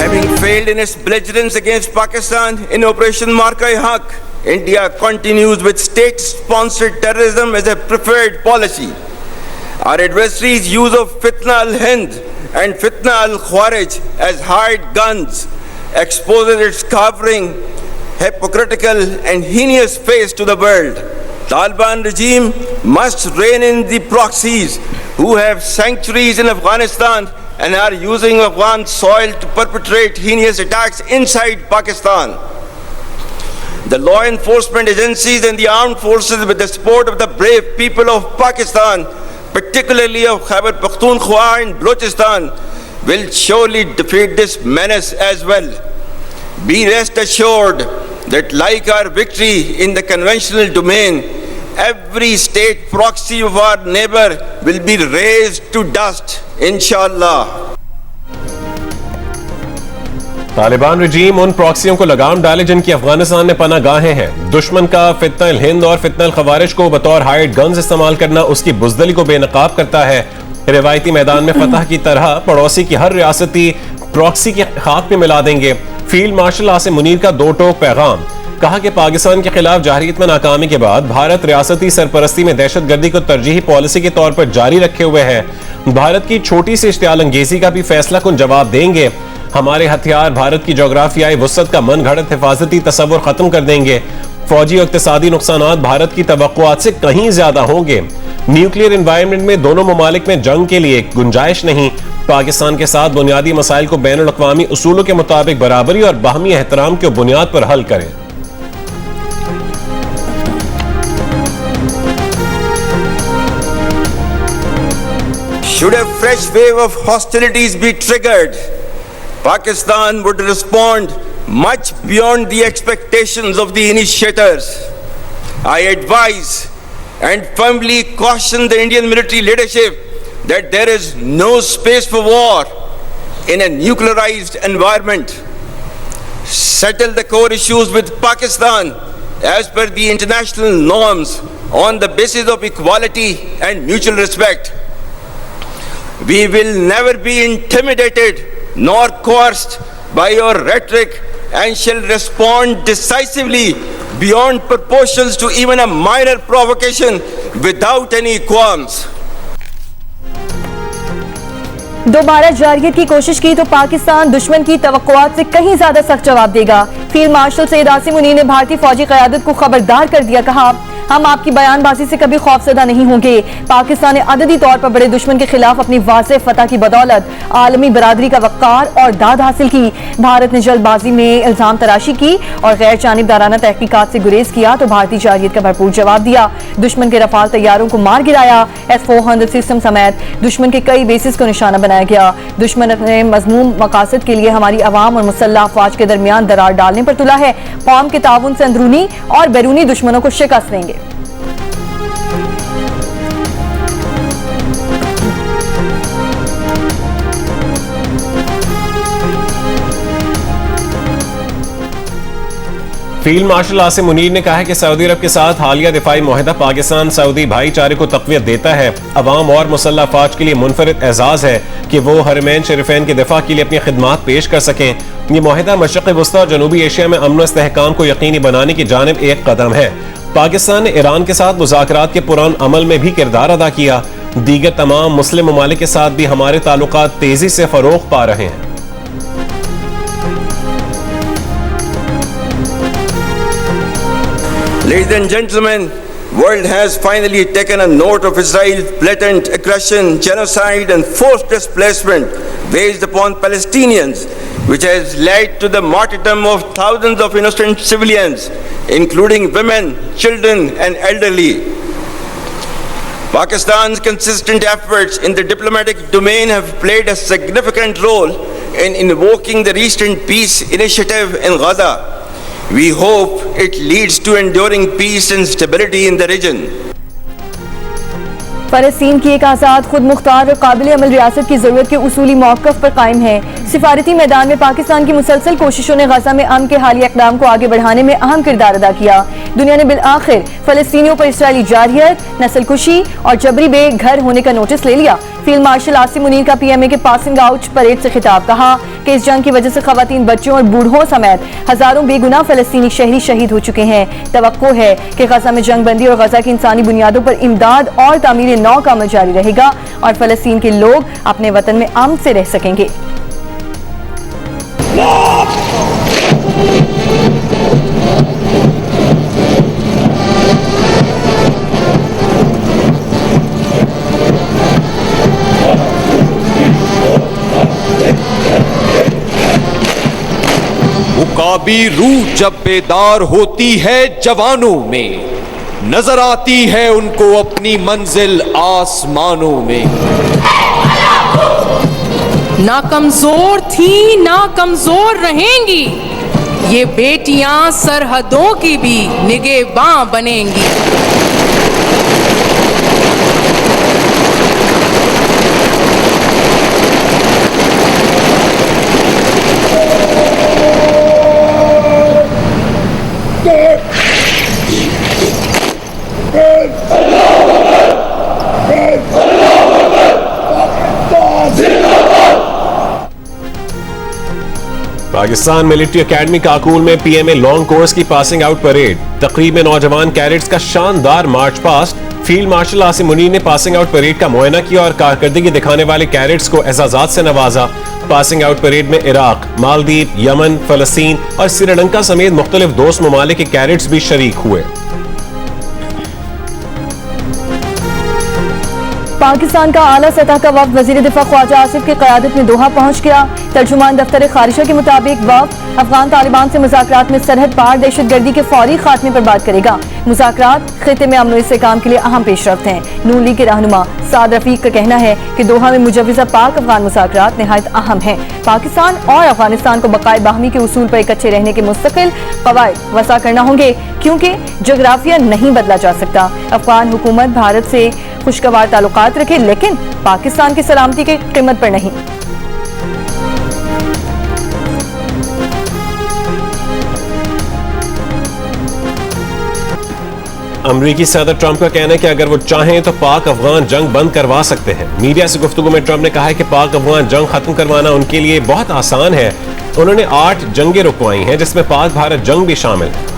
Having failed in its belligerence against Pakistan in Operation Marka-e-Haq, India continues with state-sponsored terrorism as a preferred policy. Our adversaries' use of Fitna al-Hind and Fitna al-Khawarij as hired guns exposes its cowering, hypocritical and heinous face to the world. Taliban regime must rein in the proxies who have sanctuaries in Afghanistan and are using Afghan soil to perpetrate heinous attacks inside Pakistan. The law enforcement agencies and the armed forces, with the support of the brave people of Pakistan, particularly of Khyber Pakhtunkhwa and Balochistan, will surely defeat this menace as well. Be rest assured that like our victory in the conventional domain, every state proxy of our neighbor will be razed to dust, inshallah. Taliban रजीम उन प्रॉक्सियों को लगाम डाले जिनकी अफगानिस्तान में पनाह गाहें हैं। दुश्मन का फितना अल हिंद और फितना अल खवारिज को बतौर हाइड गन्स इस्तेमाल करना उसकी बुज़दिली को बेनकाब करता है। रिवायती मैदान में फतह की तरह पड़ोसी की हर रियासती प्रॉक्सी की खाक में मिला देंगे। फील्ड मार्शल आसिम मुनीर का दो टोक पैगाम, कहा कि पाकिस्तान के खिलाफ जारहियत में नाकामी के बाद भारत रियासती सरपरस्ती में दहशतगर्दी को तरजीही पॉलिसी के तौर पर जारी रखे हुए है। भारत की छोटी सी इश्तियाल अंगेजी का भी फैसला कुन जवाब देंगे। हमारे हथियार भारत की जोग्राफियाई वुसअत का मन घड़त हिफाजती तसव्वुर खत्म कर देंगे। फौजी और इक्तिसादी नुकसानात भारत की तवक्कुआत से कहीं ज्यादा होंगे। न्यूक्लियर एनवायरनमेंट में दोनों ममालिक में जंग के लिए गुंजाइश नहीं। पाकिस्तान के साथ बुनियादी मसाइल को बैनुल अक़वामी उसूलों के मुताबिक बराबरी और बाहमी एहतराम की बुनियाद पर हल करें। Should a fresh wave of hostilities be triggered, Pakistan would respond much beyond the expectations of the initiators. I advise and firmly caution the Indian military leadership that there is no space for war in a nuclearized environment. Settle the core issues with Pakistan as per the international norms on the basis of equality and mutual respect. We will never be intimidated nor coerced by your rhetoric and shall respond decisively beyond proportions to even a minor provocation without any qualms. दोबारा जारहियत की कोशिश की तो पाकिस्तान दुश्मन की तवक्कुआत से कहीं ज्यादा सख्त जवाब देगा। फील्ड मार्शल सैयद आसिम मुनीर ने भारतीय फौजी क़यादत को खबरदार कर दिया, कहा हम आपकी बयानबाजी से कभी खौफजदा नहीं होंगे। पाकिस्तान ने अददी तौर पर बड़े दुश्मन के खिलाफ अपनी वाज़ेह फतह की बदौलत आलमी बरादरी का वक़ार और दाद हासिल की। भारत ने जल्दबाजी में इल्जाम तराशी की और गैर जानिबदाराना तहकीकात से गुरेज किया तो भारतीय जारहियत का भरपूर जवाब दिया। दुश्मन के रफाल तैयारों को मार गिराया। S-400 सिस्टम समेत दुश्मन के कई बेसिस को निशाना बनाया गया। दुश्मन अपने मज़मूम मकासद के लिए हमारी अवाम और मुसल्लह अफवाज के दरमियान दरार डालने पर तुला है। कौम के ताउन से अंदरूनी और बैरूनी दुश्मनों को शिकस्त देंगे। फील्ड मार्शल आसिम मुनीर ने कहा है कि सऊदी अरब के साथ हालिया दिफाई मुआहदा पाकिस्तान सऊदी भाईचारे को तक़वियत देता है। अवाम और मुसल्लह अफवाज के लिए मुनफरिद एजाज है कि वो हरमैन शरीफैन के दिफा के लिए अपनी खिदमात पेश कर सकें। ये मुआहदा मशरिक़ वस्ता और जनूबी एशिया में अमन व इस्तेहकाम को यकीनी बनाने की जानिब एक कदम है। पाकिस्तान ने ईरान के साथ मुज़ाकरात के पुरान अमल में भी किरदार अदा किया। दीगर तमाम मुस्लिम ममालिक के साथ भी हमारे ताल्लुकात तेजी से फरोग पा रहे हैं। Ladies and gentlemen, world has finally taken a note of Israel's blatant aggression, genocide and forced displacement waged upon Palestinians, which has led to the martyrdom of thousands of innocent civilians, including women, children and elderly. Pakistan's consistent efforts in the diplomatic domain have played a significant role in invoking the recent peace initiative in Gaza. We hope it leads to enduring peace and stability in the region. फ़लस्तीन की एक आज़ाद, खुद मुख्तार और काबिल अमल रियासत की ज़रूरत के उसूली मौक़िफ़ पर कायम है। सिफारती मैदान में पाकिस्तान की मुसलसल कोशिशों ने गज़ा में अमन के हालिया इक़दाम को आगे बढ़ाने में अहम किरदार अदा किया। दुनिया ने बिल आखिर फ़लस्तीनियों पर इसराइली जारहियत, नस्लकुशी और जबरी बेघर होने का नोटिस ले लिया। फील्ड मार्शल आसिम मुनीर का पीएमए के पासिंग आउट परेड से खिताब, कहा कि इस जंग की वजह से खवातीन, बच्चों और बूढ़ों समेत हजारों बेगुनाह फलस्तीनी शहरी शहीद हो चुके हैं। तवक्को है कि गजा में जंग बंदी और गजा की इंसानी बुनियादों पर इमदाद और तामीर नौ का अमल जारी रहेगा और फलस्तीन के लोग अपने वतन में अमन से रह सकेंगे। मुकाबी रूह जब बेदार होती है जवानों में, नजर आती है उनको अपनी मंजिल आसमानों में। ना कमजोर थी ना कमजोर रहेंगी, ये बेटियां सरहदों की भी निगहबां बनेंगी। पाकिस्तान मिलिट्री एकेडमी काकूल में पीएमए लॉन्ग कोर्स की पासिंग आउट परेड, तकरीब में नौजवान कैडेट्स का शानदार march past. Field marshal Asim Munir ने पासिंग आउट परेड का मुआयना किया और कारकर्दगी दिखाने वाले कैडेट्स को एजाजात से नवाजा। पासिंग आउट परेड में इराक, मालदीव, यमन, फलस्तीन और श्रीलंका समेत मुख्तलिफ दोस्त ममालिक के कैडेट्स भी शरीक हुए। पाकिस्तान का आला सतह का वफ्द वजीर दिफा ख्वाजा आसिफ की क़यादत में दोहा पहुंच गया। तर्जुमान दफ्तर खारिजा के मुताबिक वफ्द अफगान तालिबान से मुज़ाकरात में सरहद पार दहशतगर्दी के फौरी खात्मे पर बात करेगा। मुज़ाकरात खिते में अमन इस्तेहकाम के लिए अहम पेशरफ्त हैं। नून लीग के रहनुमा साद रफीक का कहना है कि दोहा में मुजव्वज़ा पाक अफगान मुज़ाकरात निहायत अहम हैं। पाकिस्तान और अफगानिस्तान को बकाए बाहमी के उसूल पर इकट्ठे रहने के मुस्तकिल कवायद वसा करना होंगे, क्योंकि जोग्राफिया नहीं बदला जा सकता। अफगान हुकूमत भारत से खुशगवार ताल्लुकात रखे, लेकिन पाकिस्तान की सलामती की कीमत पर नहीं। अमरीकी सदर ट्रंप का कहना है कि अगर वो चाहें तो पाक अफगान जंग बंद करवा सकते हैं। मीडिया से गुफ्तगू में ट्रंप ने कहा है कि पाक अफगान जंग खत्म करवाना उनके लिए बहुत आसान है। उन्होंने 8 जंगें रुकवाई हैं, जिसमें पाक भारत जंग भी शामिल है।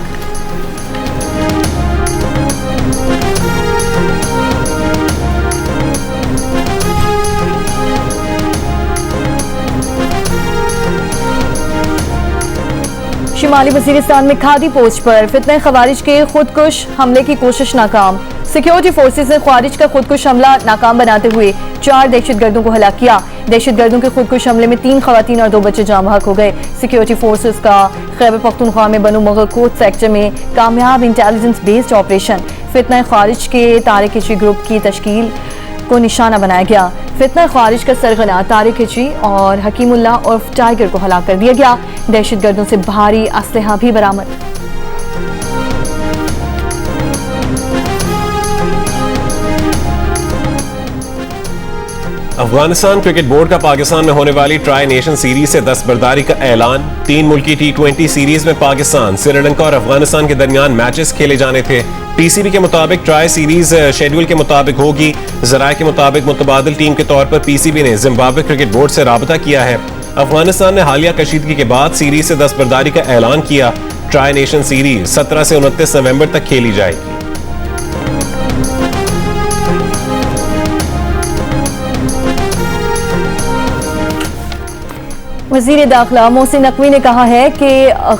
शिमाली वजीरिस्तान में खादी पोस्ट पर फितने खवारिज के खुदकुश हमले की कोशिश नाकाम। सिक्योरिटी फोर्सेस ने खवारिज का खुदकुश हमला नाकाम बनाते हुए 4 दहशतगर्दों को हलाक किया। दहशतगर्दों के खुदकुश हमले में 3 खवातीन और 2 बच्चे जाम बहक हो गए। सिक्योरिटी फोर्सेस का खैबर पख्तूनख्वा में बनु मुगलकोट सेक्टर में कामयाब इंटेलिजेंस बेस्ड ऑपरेशन फितना खवारिज के तारिक हिजरी ग्रुप की तश्कील को निशाना बनाया गया। फितना ख्वारिज का सरगना तारिक हिजरी और हकीमुल्लाह उर्फ टाइगर को हलाक कर दिया गया। दहशतगर्दों से भारी असलहा भी बरामद। अफगानिस्तान क्रिकेट बोर्ड का पाकिस्तान में होने वाली ट्राई नेशन सीरीज से दस्तबरदारी का ऐलान। 3 मुल्की T20 सीरीज में पाकिस्तान, श्रीलंका और अफगानिस्तान के दरमियान मैचेस खेले जाने थे। पीसीबी के मुताबिक ट्राई सीरीज शेड्यूल के मुताबिक होगी। जराये के मुताबिक मुतबादिल टीम के तौर पर पीसीबी ने जिम्बाब्वे क्रिकेट बोर्ड से राबता किया है। अफगानिस्तान ने हालिया कशीदगी के बाद सीरीज से दस्तबरदारी का ऐलान किया। ट्राई नेशन सीरीज 17 से 29 नवंबर तक खेली जाएगी। वज़ीर दाखिला मोहसिन नकवी ने कहा है कि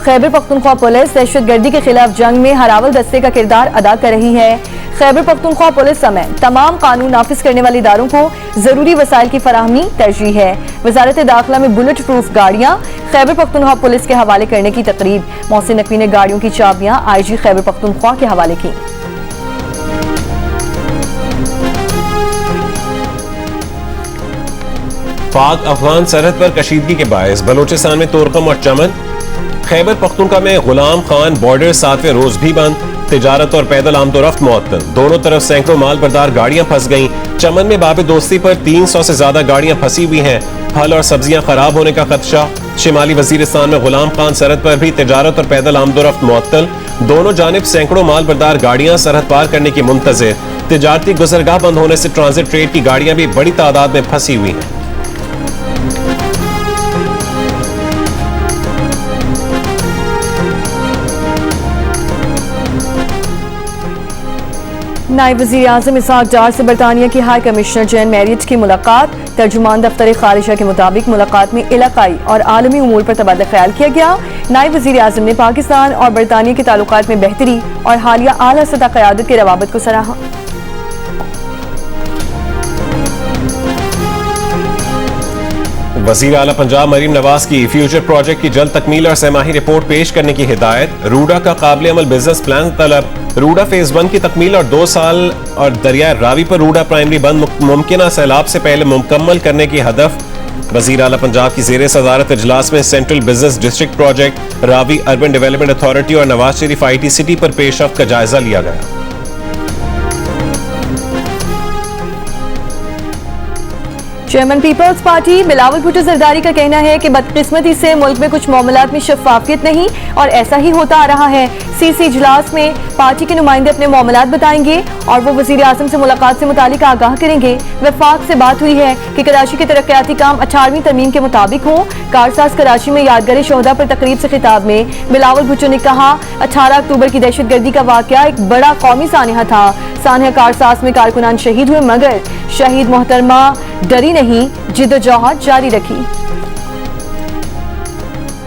खैबर पख्तूनख्वा पुलिस दहशतगर्दी के खिलाफ जंग में हरावल दस्ते का किरदार अदा कर रही है। खैबर पख्तूनख्वा पुलिस समेत तमाम कानून नाफिज करने वाले इदारों को जरूरी वसाइल की फराहमी तरजीह है। वजारत दाखिला में बुलेट प्रूफ गाड़ियां खैबर पख्तूनख्वा पुलिस के हवाले करने की तकरीब। मोहसिन नकवी ने गाड़ियों की चाबियां IG खैबर पख्तूनख्वा के हवाले की। पाक अफगान सरहद पर कशीदगी के बायस बलोचिस्तान में तोरकम और चमन। खैबर पख्तूनख्वा में गुलाम खान बॉर्डर 7वें रोज भी बंद। तिजारत और पैदल आमदोरफ्त मुअत्तल। दोनों तरफ सैकड़ों माल बरदार गाड़ियां फंस गईं। चमन में बाबे दोस्ती पर 300 से ज्यादा गाड़ियां फंसी हुई हैं। फल और सब्जियां खराब होने का खदशा। शिमाली वजीरिस्तान में गुलाम खान सरहद पर भी तिजारत और पैदल आमदोरफ्त मुअत्तल। दोनों जानिब सैकड़ों माल बरदार गाड़ियां सरहद पार करने की मुंतज़िर। तिजारती गुजरगाह बंद होने से ट्रांजिट ट्रेड की गाड़ियां भी बड़ी तादाद में फंसी हुई हैं। नायब वज़ीर आज़म इसहाक डार से बरतानिया की हाई कमिश्नर जैन मैरियट की मुलाकात। तर्जुमान दफ्तर खारिजा के मुताबिक मुलाकात में इलाकाई और आलमी उमूर पर तबादला ख्याल किया गया। नायब वज़ीर आज़म ने पाकिस्तान और बरतानिया के ताल्लुकात में बेहतरी और हालिया आला सतह क़यादत के रवाबत को सराहा। वज़ीर आला पंजाब मरीम नवाज की फ्यूचर प्रोजेक्ट की जल्द तकमील और सहमाही रिपोर्ट पेश करने की हिदायत। रूडा का काबिल अमल बिजनेस प्लान तलब। रूडा फेज 1 की तकमील और 2 साल और दरियाए रावी पर रूडा प्राइमरी बंद मुमकिन सैलाब से पहले मुकम्मल करने की हदफ। वज़ीर आला पंजाब की ज़ेरे सदारत इजलास में central business district project, Ravi urban development authority और नवाज शरीफ IT सिटी पर पेशरफ्त का जायजा लिया गया। चेयरमैन पीपल्स पार्टी बिलावल भुट्टो जरदारी का कहना है कि बदकिस्मती से मुल्क में कुछ मामलात में शफाफियत नहीं और ऐसा ही होता आ रहा है। CC इजलास में पार्टी के नुमाइंदे अपने मामलात बताएंगे और वो वज़ीर आज़म से मुलाकात से मुतालिक आगाह करेंगे। वफाक से बात हुई है कि कराची के तरक्याती काम 18वीं तरमीम के मुताबिक हो। कारसाज कराची में यादगार शोहदा पर तकरीब से खिताब में बिलावल भुट्टो ने कहा 18 अक्टूबर की दहशतगर्दी का वाकया एक बड़ा कौमी सानहा था। सानहा कारसाज में कारकुनान शहीद हुए मगर शहीद मोहतरमा डरी नहीं, जिद्दोजहद जारी रखी।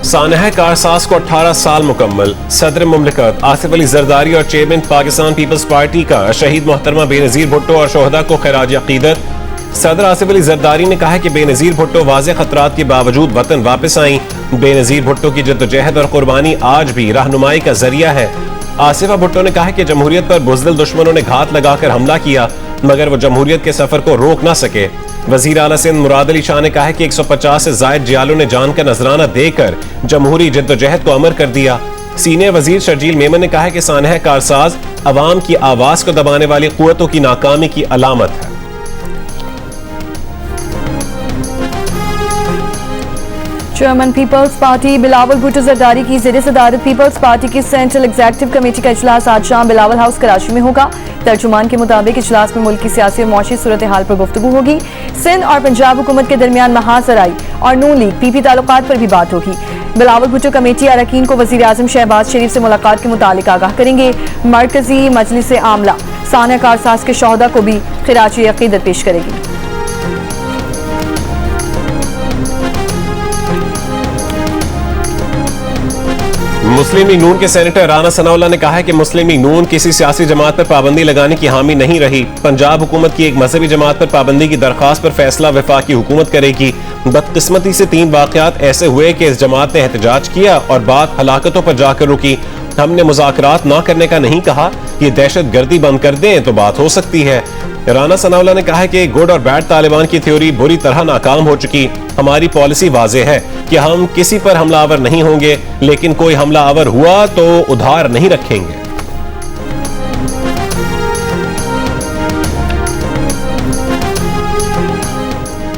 सानहा कारसाज को 18 साल मुकम्मल। सदर मुमलिकत आसिफ अली जरदारी और चेयरमैन पाकिस्तान पीपल्स पार्टी का शहीद मोहतरमा बेनज़ीर भुट्टो और शोहदा को खिराज अकीदत। सदर आसिफ अली जरदारी ने कहा कि बेनज़ीर भुट्टो वाज़े खतरात के बावजूद वतन वापस आई। बेनज़ीर भुट्टो की जद्दोजहद और कुर्बानी आज भी रहनुमाई का जरिया है। आसिफा भुट्टो ने कहा कि जमहूरियत पर बुज़दिल दुश्मनों ने घात लगाकर हमला किया मगर वो जमहूरियत के सफर को रोक ना सके। वज़ीर आला सिंध मुराद अली शाह ने कहा कि 150 से ज़ायद जियालों ने जान का नजराना देकर जमहूरी जद्दोजहद को अमर कर दिया। सीनियर वजीर शर्जील मेमन ने कहा कि सानहा कारसाज अवाम की आवाज को दबाने वाली कुव्वतों की नाकामी की अलामत है। चेयरमैन पीपल्स पार्टी बिलावल भुट्टो जरदारी की ज़ेरे सदारत पीपल्स पार्टी की सेंट्रल एग्जीक्यूटिव कमेटी का इजलास आज शाम बिलावल हाउस कराची में होगा। तर्जुमान के मुताबिक इजलास में मुल्क की सियासी और मौशी सूरत हाल पर गुफ्तगू होगी। सिंध और पंजाब हुकूमत के दरमियान महासराई और नून लीग PP ताल्लुकात पर भी बात होगी। बिलावल भुट्टो कमेटी अरकान को वज़ीर आज़म शहबाज शरीफ से मुलाकात के मुतालिक आगाह करेंगे। मरकजी मजलिस आमला सानहा कारसाज के शोहदा को भी खिराज अकीदत पेश करेगी। मुस्लिम लीग नून के सेनेटर राना सनाउल्लाह ने कहा है कि मुस्लिम लीग नून किसी सियासी जमात पर पाबंदी लगाने की हामी नहीं रही। पंजाब हुकूमत की एक मजहबी जमात पर पाबंदी की दरखास्त पर फैसला वफाकी हुकूमत करेगी। बदकिस्मती से 3 वाकयात ऐसे हुए कि इस जमात ने एहतजाज किया और बात हलाकतों पर जाकर रुकी। हमने मुज़ाकरात ना करने का नहीं कहा, ये दहशत गर्दी बंद कर दें तो बात हो सकती है। राना सनाउल्लाह ने कहा कि गुड और बैड तालिबान की थ्योरी बुरी तरह नाकाम हो चुकी। हमारी पॉलिसी वाज़े है कि हम किसी पर हमलावर नहीं होंगे, लेकिन कोई हमलावर हुआ तो उधार नहीं रखेंगे।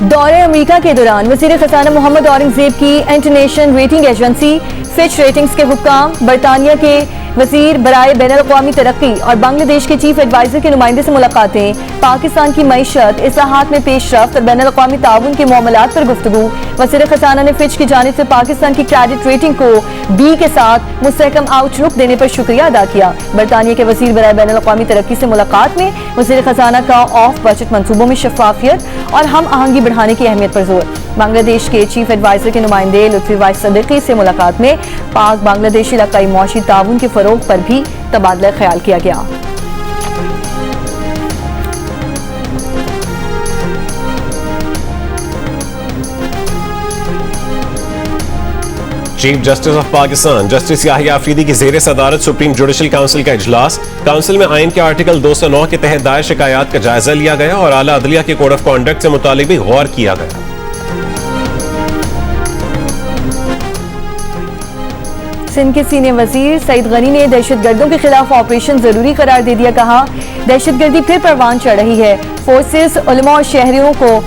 दौरे अमेरिका के दौरान वज़ीर ख़ज़ाना मोहम्मद औरंगज़ेब की international rating agency Fitch ratings के हुक्काम, बरतानिया के वज़ीर बराए बैनुल-अक़वामी तरक्की और बांग्लादेश के चीफ एडवाइजर के नुमाइंदे से मुलाकातें, पाकिस्तान की मईशत, इस्लाहात में पेशरफ्त और बैनुल-अक़वामी ताउन के मामलात पर गुफ्तगू। वज़ीर ख़ज़ाना ने फिच की जानिब से पाकिस्तान की क्रेडिट रेटिंग को B के साथ मुस्तहकम आउटलुक देने पर शुक्रिया अदा किया। बरतानिया के वज़ीर बराए बैनुल-अक़वामी तरक्की से मुलाकात में वज़ीर ख़ज़ाना का ऑफ बजट मंसूबों में शफाफियत और हम आहंगी बढ़ाने की अहमियत पर जोर। बांग्लादेश के चीफ एडवाइजर के नुमाइंदे लुत्फी वाइस सदीकी से मुलाकात में पाक बांग्लादेशी इलाकाई मौशी ताउन के फरोग पर भी तबादला ख्याल किया गया। Chief justice of Pakistan justice Yahya Afridi की ज़ेरे सदारत सुप्रीम जुडिशल काउंसिल का इजलास। काउंसिल में आइन के आर्टिकल 209 के तहत दायर शिकायत का जायजा लिया गया और आला अदलिया के कोड ऑफ कॉन्डक्ट से मुतालिक भी गौर किया गया। सिंध के सीनियर वजीर सईद गनी ने दहशतगर्दों के खिलाफ ऑपरेशन जरूरी करार दे दिया। कहा दहशतगर्दी फिर परवान चढ़ रही है। फोर्सेस, उलमा और शहरियों को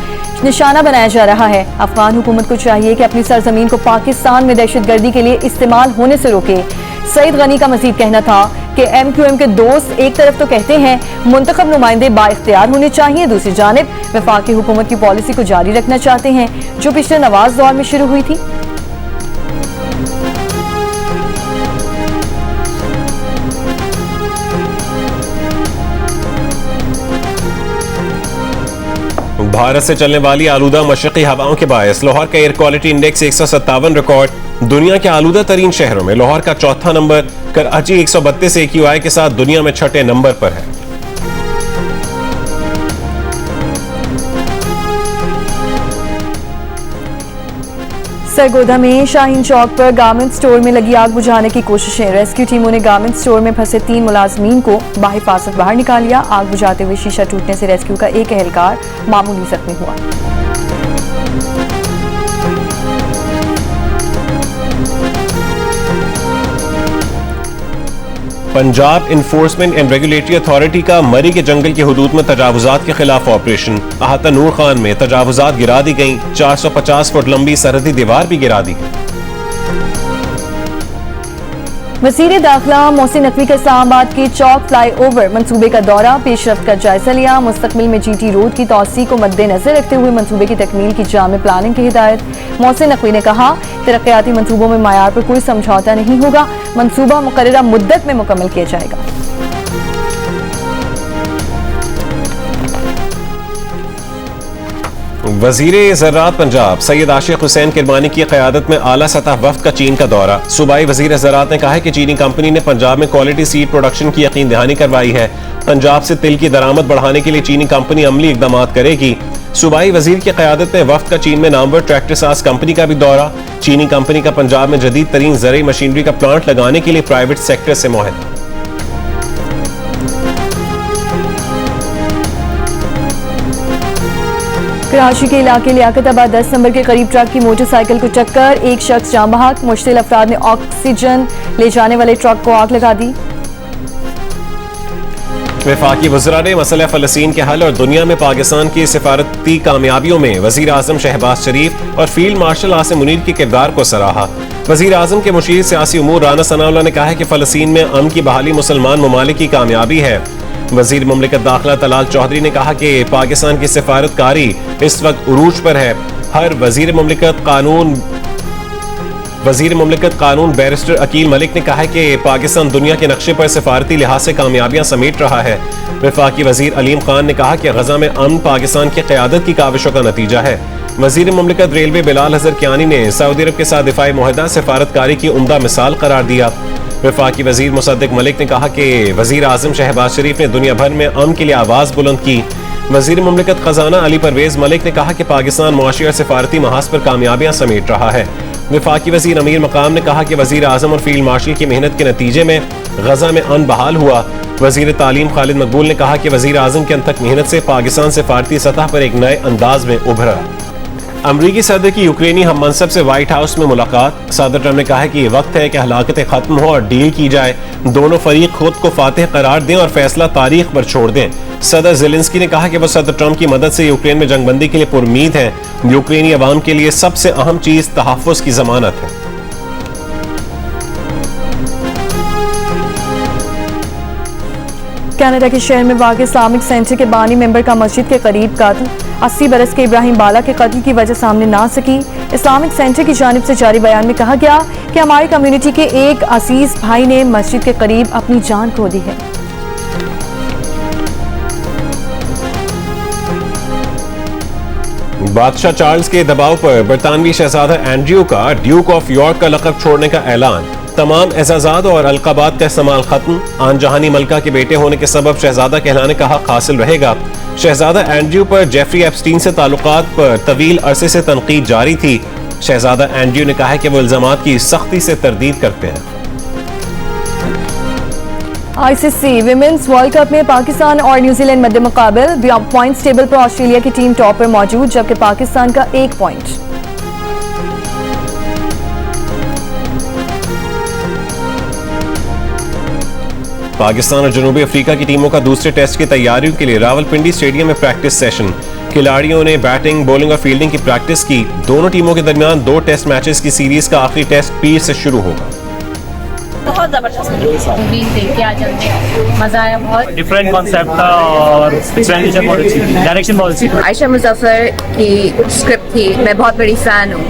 निशाना बनाया जा रहा है। अफगान हुकूमत को चाहिए कि अपनी सरजमीन को पाकिस्तान में दहशतगर्दी के लिए इस्तेमाल होने से रोके। सईद गनी का मजीद कहना था कि MQM के दोस्त एक तरफ तो कहते हैं मुंतखब नुमाइंदे बाइख्तियार होने चाहिए, दूसरी जानिब वफाकी हुकूमत की पॉलिसी को जारी रखना चाहते हैं जो पिछले नवाज दौर में शुरू हुई थी। भारत से चलने वाली आलूदा मशरकी हवाओं के बायस लाहौर का एयर क्वालिटी इंडेक्स 157 रिकॉर्ड। दुनिया के आलूदा तरीन शहरों में लाहौर का चौथा नंबर, कराची 132 AQI के साथ दुनिया में छठे नंबर पर है। सरगोधा में शाहीन चौक पर गारमेंट स्टोर में लगी आग बुझाने की कोशिशें। रेस्क्यू टीमों ने गारमेंट स्टोर में फंसे 3 मुलाजमीन को बाहिफाजत बाहर निकाल लिया। आग बुझाते हुए शीशा टूटने से रेस्क्यू का एक एहलकार मामूली जख्मी हुआ। Punjab enforcement and regulatory authority का मरी के जंगल की हुदूद में तजावुजात के खिलाफ ऑपरेशन। अहाता नूर खान में तजावुजात गिरा दी गई। 450 फुट लंबी सरहदी दीवार भी गिरा दी गई। वज़ीर दाखिला मोहसिन नकवी का इस्लामाबाद के चौक फ्लाईओवर मंसूबे का दौरा, पेशरफ्त का जायजा लिया। मुस्तकबिल में GT रोड की तौसी को मद्देनजर रखते हुए मंसूबे की तकमील की जामे प्लानिंग की हिदायत। मोहसिन नकवी ने कहा तरक्याती मंसूबों में मायार पर कोई समझौता नहीं होगा, मंसूबा मुकर्ररा मुद्दत में मुकम्मल किया जाएगा। वजीर ज़राअत पंजाब सैयद आशिक हुसैन किरमानी की क़यादत में आला सतह वफ्द का चीन का दौरा। सूबाई वजीर ज़राअत ने कहा है कि चीनी कंपनी ने पंजाब में क्वालिटी सीड प्रोडक्शन की यकीन दहानी करवाई है। पंजाब से तिल की दरामद बढ़ाने के लिए चीनी कंपनी अमली इकदाम करेगी। सूबाई वजीर की क़यादत में वफ्द का चीन में नामवर ट्रैक्टर साज कंपनी का भी दौरा। चीनी कंपनी का पंजाब में जदीद तरीन ज़रूरी मशीनरी का प्लांट लगाने के लिए प्राइवेट सेक्टर से मुआहदा। कराची के इलाके लियाकताबाद 10 नंबर के करीब ट्रक की मोटरसाइकिल को टक्कर, एक शख्स जाँ बहक। मुश्तिल अफराद ने ऑक्सीजन ले जाने वाले ट्रक को आग लगा दी। वफाकी वज़रा ने मसला फ़लस्तीन के हल और दुनिया में पाकिस्तान की सिफारती कामयाबियों में वज़ीर आज़म शहबाज शरीफ और फील्ड मार्शल आसिम मुनीर के किरदार को सराहा। वज़ीर आज़म के मुशीर सियासी उमूर राना सनाउल्लाह ने कहा है कि फ़लस्तीन में अमन की बहाली मुसलमान ममालिक की कामयाबी है। वज़ीर मुमलिकत दाखिला तलाल चौधरी ने कहा कि पाकिस्तान की सिफारतकारी इस वक्त उरूज पर है। हर वज़ीर मुमलिकत कानून बैरिस्टर अकील मलिक ने कहा है कि पाकिस्तान दुनिया के नक्शे पर सिफारती लिहाज से कामयाबियां समेट रहा है। वफाकी वज़ीर अलीम खान ने कहा कि गजा में अमन पाकिस्तान की क़यादत की काविशों का नतीजा है। वज़ीर मुमलिकत रेलवे बिलाल हज़र कियानी ने सऊदी अरब के साथ दिफाई मुआहदा सिफारतकारी की उम्दा मिसाल करार दिया। वफाकी वज़ीर मुसद्दिक मलिक ने कहा कि वज़ीर आज़म शहबाज शरीफ ने दुनिया भर में अमन के लिए आवाज़ बुलंद की। वज़ीर मुमलिकत खजाना अली परवेज़ मलिक ने कहा कि पाकिस्तान मुआशी और सिफारती महाज पर कामयाबियां समेट रहा है। वफाकी वज़ीर अमीर मकाम ने कहा कि वज़ीर आज़म और फील्ड मार्शल की मेहनत के नतीजे में गजा में अमन बहाल हुआ। वज़ीर तालीम खालिद मकबूल ने कहा कि वज़ीर आज़म की अनथक मेहनत से पाकिस्तान सिफारती सतह पर एक नए अंदाज में उभरा। अमरीकी सदर की यूक्रेनी हम मनसब से व्हाइट हाउस में मुलाकात। सदर ट्रम्प ने कहा है कि वक्त है कि हलाकतें खत्म हो और डील की जाए। दोनों फरीक खुद को फातिह करार दें और फैसला तारीख पर छोड़ दें। सदर ज़ेलेंस्की ने कहा कि वह सदर ट्रम्प की मदद से यूक्रेन में जंगबंदी के लिए पुरुमीद है। यूक्रेनी अवाम के लिए सबसे अहम चीज तहफ़्फ़ुज़ की जमानत है। कनाडा के शहर में वाक़ इस्लामिक सेंटर के बानी मेंबर का मस्जिद के करीब कत्ल। 80 बरस के इब्राहिम बाला के कत्ल की वजह सामने ना सकी। इस्लामिक सेंटर की जानिब से जारी बयान में कहा गया कि हमारी कम्युनिटी के एक अजीज भाई ने मस्जिद के करीब अपनी जान खो दी है। बादशाह चार्ल्स के दबाव पर बरतानवी शहजादा एंड्रयू का ड्यूक ऑफ यॉर्क का लक़ब छोड़ने का ऐलान। तमाम एजाज़ात और अलक़ाबात का इस्तेमाल खत्म। आन जहानी मलका के बेटे होने के सबब शहजादा कहलाने का हक हासिल रहेगा। शहजादा एंड्रयू पर जेफरी एप्स्टीन से ताल्लुकात पर तवील अरसे से तनकीद जारी थी। शहजादा एंड्रयू ने कहा है कि वो इल्जामात की सख्ती से तरदीद करते हैं। ICC विमेंस वर्ल्ड कप में पाकिस्तान और न्यूजीलैंड मध्य मुकाबिल। पॉइंट्स टेबल पर ऑस्ट्रेलिया की टीम टॉप पर मौजूद, जबकि पाकिस्तान का 1 पॉइंट। पाकिस्तान और जनूबी अफ्रीका की टीमों का दूसरे टेस्ट की तैयारियों के लिए रावलपिंडी स्टेडियम में प्रैक्टिस सेशन। खिलाड़ियों ने बैटिंग, बॉलिंग और फील्डिंग की प्रैक्टिस की। दोनों टीमों के दरमियान 2 टेस्ट मैचेस की सीरीज का आखिरी टेस्ट पीर से शुरू होगा। बहुत जबरदस्त मूवी देख के आ जाते हैं, मजा आया बहुत। डिफरेंट कॉन्सेप्ट था और पिक्चराइजेशन बहुत अच्छी थी, डायरेक्शन बहुत अच्छी थी। आयशा मुजफ्फर की स्क्रिप्ट थी, मैं बहुत बड़ी फैन हूँ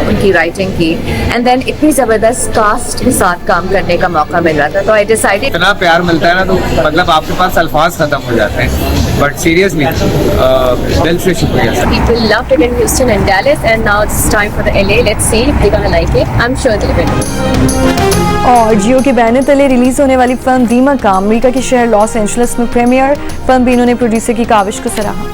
उनकी राइटिंग की, एंड देन इतनी जबरदस्त कास्ट के साथ काम करने का मौका मिल रहा था, तो आई डिसाइडेड। इतना प्यार मिलता है ना, तो मतलब आपके पास अल्फाज खत्म हो जाते हैं, बट सीरियसली दिल से शुक्रिया sir. People loved it in Houston and Dallas, and now it's time for the LA. Let's see if they're gonna like it. I'm sure they'll win. और जियो के बैनर तले रिलीज होने वाली फिल्म दीमक का अमेरिका के शहर लॉस एंजलिस में प्रीमियर। फिल्म बीनों ने प्रोड्यूसर की काविश को सराहा।